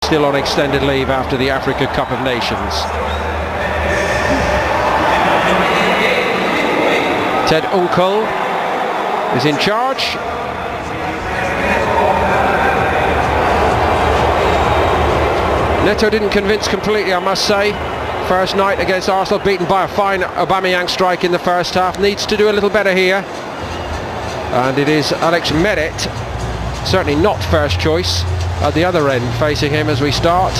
Still on extended leave after the Africa Cup of Nations. Ted Unkel is in charge. Neto didn't convince completely, I must say. First night against Arsenal, beaten by a fine Aubameyang strike in the first half. Needs to do a little better here. And it is Alex Meret, certainly not first choice, at the other end, facing him as we start.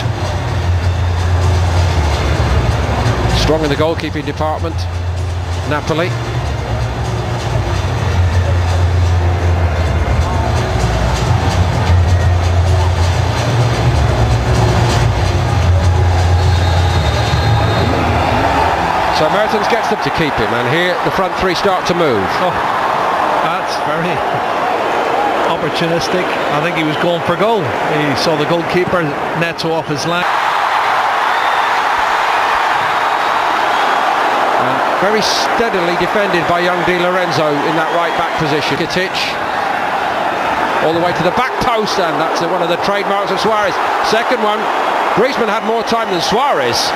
Strong in the goalkeeping department, Napoli. So Mertens gets them to keep him, and here the front three start to move. Oh, that's very opportunistic. I think he was going for goal. He saw the goalkeeper, Neto off his line. And very steadily defended by young Di Lorenzo in that right back position. Kitic all the way to the back post, and that's one of the trademarks of Suarez. Second one, Griezmann had more time than Suarez.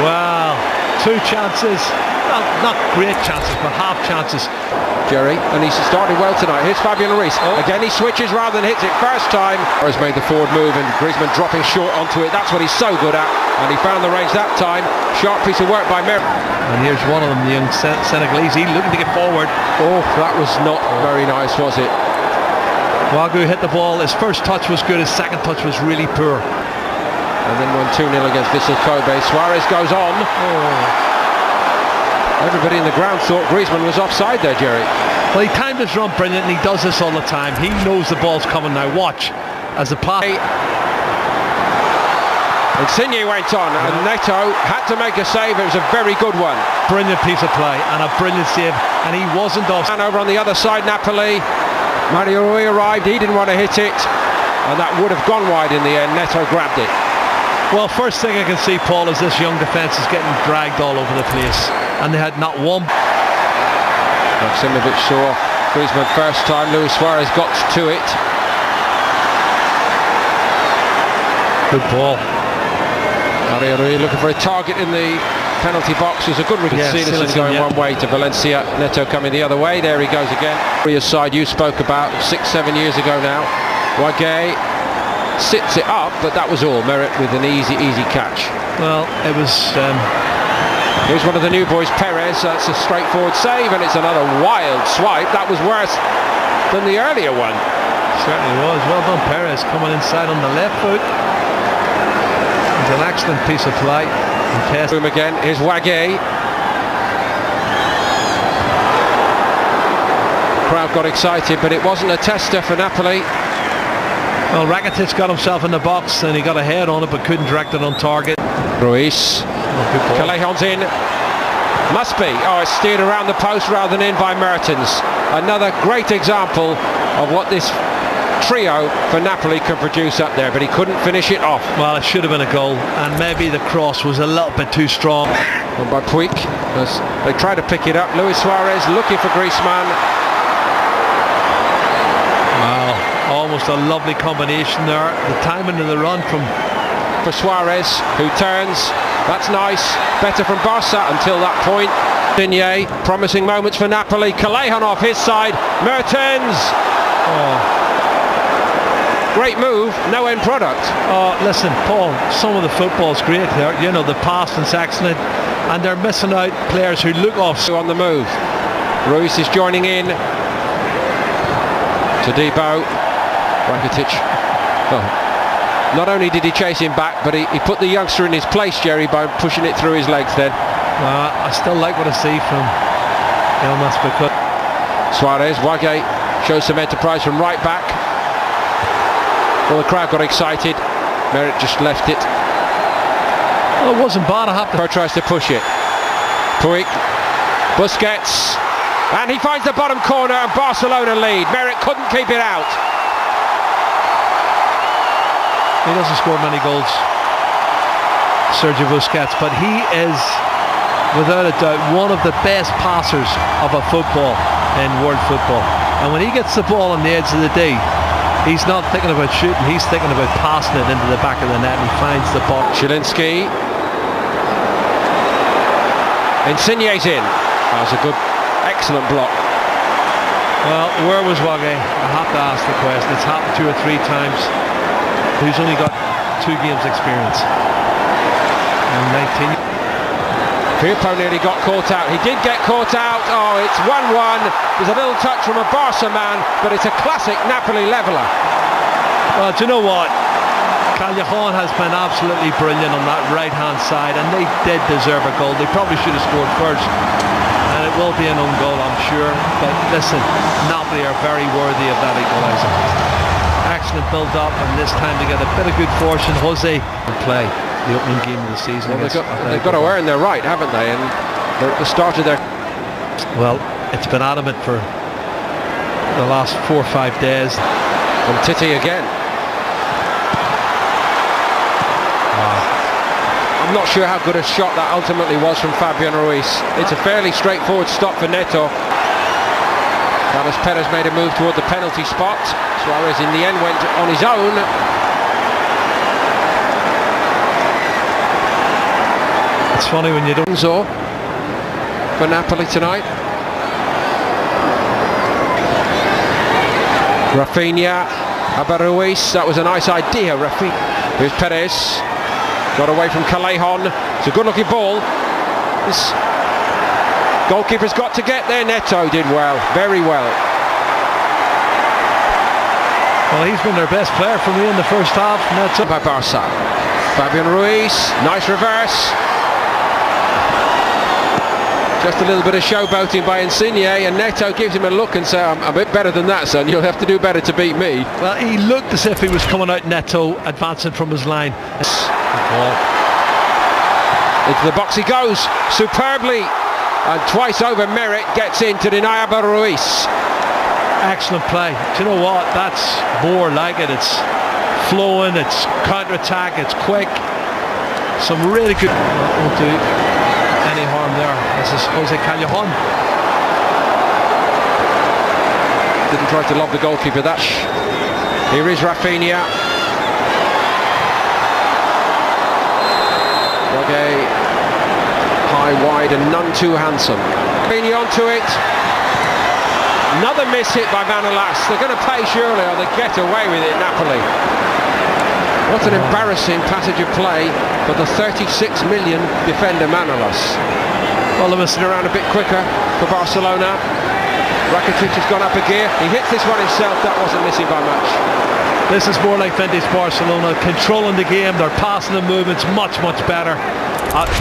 Wow. Two chances, well, not great chances, but half chances. Jerry, and he's started well tonight. Here's Fabian Ruiz. Again, he switches rather than hits it first time. Has made the forward move, and Griezmann dropping short onto it. That's what he's so good at, and he found the range that time. Sharp piece of work by Mer. And here's one of them, the young Senegalese. He's looking to get forward. Oh, that was not very nice, was it? Wagu hit the ball. His first touch was good. His second touch was really poor. And then won 2-0 against Vissel Kobe. Suarez goes on. Everybody in the ground thought Griezmann was offside there, Jerry. Well, he timed his run brilliant, and he does this all the time. He knows the ball's coming now. Watch as the pass. Insigne went on, and Neto had to make a save. It was a very good one. Brilliant piece of play and a brilliant save, and he wasn't off. And over on the other side, Napoli. Mario Rui arrived. He didn't want to hit it, and that would have gone wide in the end. Neto grabbed it. Well, first thing I can see, Paul, is this young defence is getting dragged all over the place, and they had not one. Maximovic saw Griezmann first time. Luis Suarez got to it. Good ball. Mario Rui looking for a target in the penalty box. There's a good read. Cedison going one way to Valencia. Neto coming the other way. There he goes again. Ria's side you spoke about 6-7 years ago now. Wagay sits it up, but that was all. Meret with an easy catch. Well, it was... Here's one of the new boys, Perez. That's a straightforward save, and it's another wild swipe. That was worse than the earlier one. Certainly was. Well done, Perez, coming inside on the left foot. It's an excellent piece of play. Boom again. Here's Wagay. Crowd got excited, but it wasn't a tester for Napoli. Well, Rakitic got himself in the box, and he got a head on it, but couldn't direct it on target. Ruiz. Callejon's in. Must be. Oh, it's steered around the post rather than in by Mertens. Another great example of what this trio for Napoli can produce up there, but he couldn't finish it off. Well, it should have been a goal, and maybe the cross was a little bit too strong. And by Puig, as they try to pick it up. Luis Suarez looking for Griezmann. Wow, almost a lovely combination there. The timing of the run for Suarez, who turns. That's nice. Better from Barca until that point. Insigne, promising moments for Napoli. Callejon off his side. Mertens. Oh. Great move, no end product. Oh, listen, Paul, some of the football's great there. You know, the passing's excellent, and they're missing out players who look off. On the move. Ruiz is joining in. Todibo. Rakitic. Oh. Not only did he chase him back, but he put the youngster in his place, Jerry, by pushing it through his legs then. I still like what I see from Elmas, because Suarez, Wagay shows some enterprise from right back. Well, the crowd got excited. Meret just left it. Well, it wasn't bad. I have to. Tries to push it. Puig, Busquets, and he finds the bottom corner, and Barcelona lead. Meret couldn't keep it out. He doesn't score many goals, Sergio Busquets, but he is, without a doubt, one of the best passers of a football in world football. And when he gets the ball on the edge of the D, He's not thinking about shooting, he's thinking about passing it into the back of the net, and he finds the ball. Zielinski. Insigne's in. That was a good, excellent block. Well, where was Wage? I have to ask the question. It's happened 2 or 3 times. He's only got 2 games experience. And 19. Firpo nearly got caught out. He did get caught out. Oh, it's 1-1. There's a little touch from a Barca man, but it's a classic Napoli leveller. Well, do you know what? Callejon has been absolutely brilliant on that right-hand side, and they did deserve a goal. They probably should have scored first, and it will be an own goal, I'm sure. But listen, Napoli are very worthy of that equaliser. Excellent build-up, and this time they get a bit of good fortune. Jose play the opening game of the season. Well, they've got to earn their right, haven't they? And they're at the start of their... Well, it's been adamant for the last 4 or 5 days. And Titi again. I'm not sure how good a shot that ultimately was from Fabian Ruiz. It's a fairly straightforward stop for Neto. Carlos Perez made a move toward the penalty spot. Suarez in the end went on his own. It's funny when you don't... for Napoli tonight. Rafinha, Ruiz, that was a nice idea. Rafinha. Here's Perez. Got away from Callejon. It's a good looking ball. This goalkeeper's got to get there. Neto did well, very well. Well, he's been their best player for me in the first half. Neto. By Barca. Fabian Ruiz, nice reverse. Just a little bit of showboating by Insigne, and Neto gives him a look and says, I'm a bit better than that, son. You'll have to do better to beat me. Well, he looked as if he was coming out Neto, advancing from his line. Into the box he goes, superbly, and twice over merit gets in to deny Ruiz. Excellent play. Do you know what? That's more like it. It's flowing, it's counter-attack, it's quick. Some really good... Won't do any harm there. This is Jose Callejon. Didn't try to lob the goalkeeper that. Here is Rafinha. Wage, high, wide, and none too handsome. Rafinha onto it. Another miss hit by Manolas. They're going to pay surely, or they get away with it, Napoli. What an embarrassing passage of play for the 36 million defender Manolas. Well, they're messing around a bit quicker for Barcelona. Rakitic has gone up a gear. He hits this one himself. That wasn't missing by much. This is more like vintage Barcelona, controlling the game. They're passing the movements much better.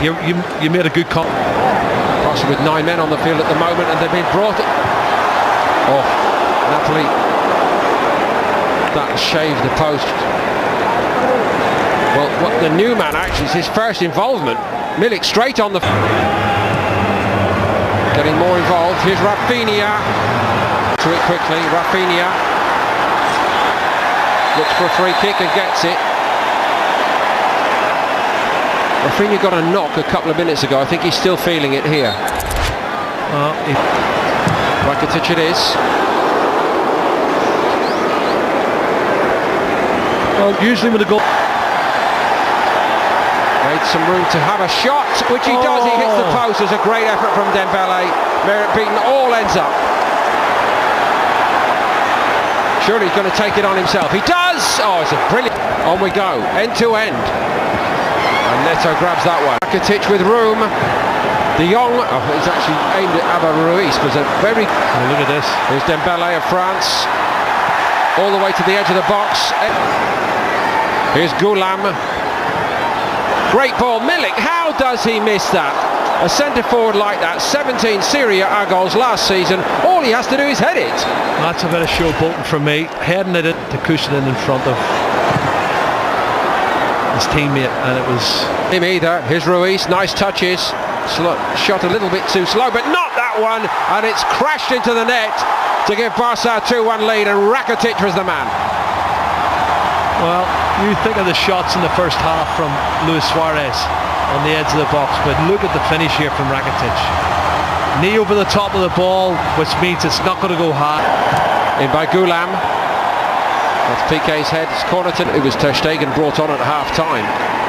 You made a good call. Barca with 9 men on the field at the moment, and they've been brought... Oh, Napoli. That shaved the post. Well, what the new man actually is his first involvement. Milik straight on the... Getting more involved. Here's Rafinha. To it quickly. Rafinha looks for a free kick and gets it. Rafinha got a knock a couple of minutes ago. I think he's still feeling it here. Rakitic it is. Well, usually with a goal... Made some room to have a shot, which he does. He hits the post. There's a great effort from Dembele. Merit beaten, all ends up. Surely he's going to take it on himself. He does! Oh, it's a brilliant... On we go, end to end. And Neto grabs that one. Rakitic with room. De Jong, he's actually aimed at Ruiz, was a very... Oh, look at this. Here's Dembele of France. All the way to the edge of the box. Here's Goulam. Great ball. Milik, how does he miss that? A centre forward like that, 17 Serie A goals last season. All he has to do is head it. That's a bit of showboating from me. Heading it to cushion it in front of his teammate, and it was... Him either. Here's Ruiz, nice touches. Shot a little bit too slow, but not that one, and it's crashed into the net to give Barca a 2-1 lead, and Rakitic was the man. Well, you think of the shots in the first half from Luis Suarez on the edge of the box, but look at the finish here from Rakitic. Knee over the top of the ball, which means it's not going to go high. In by Goulam. That Piqué's head. It's Cornerton. It was Ter Stegen brought on at half time.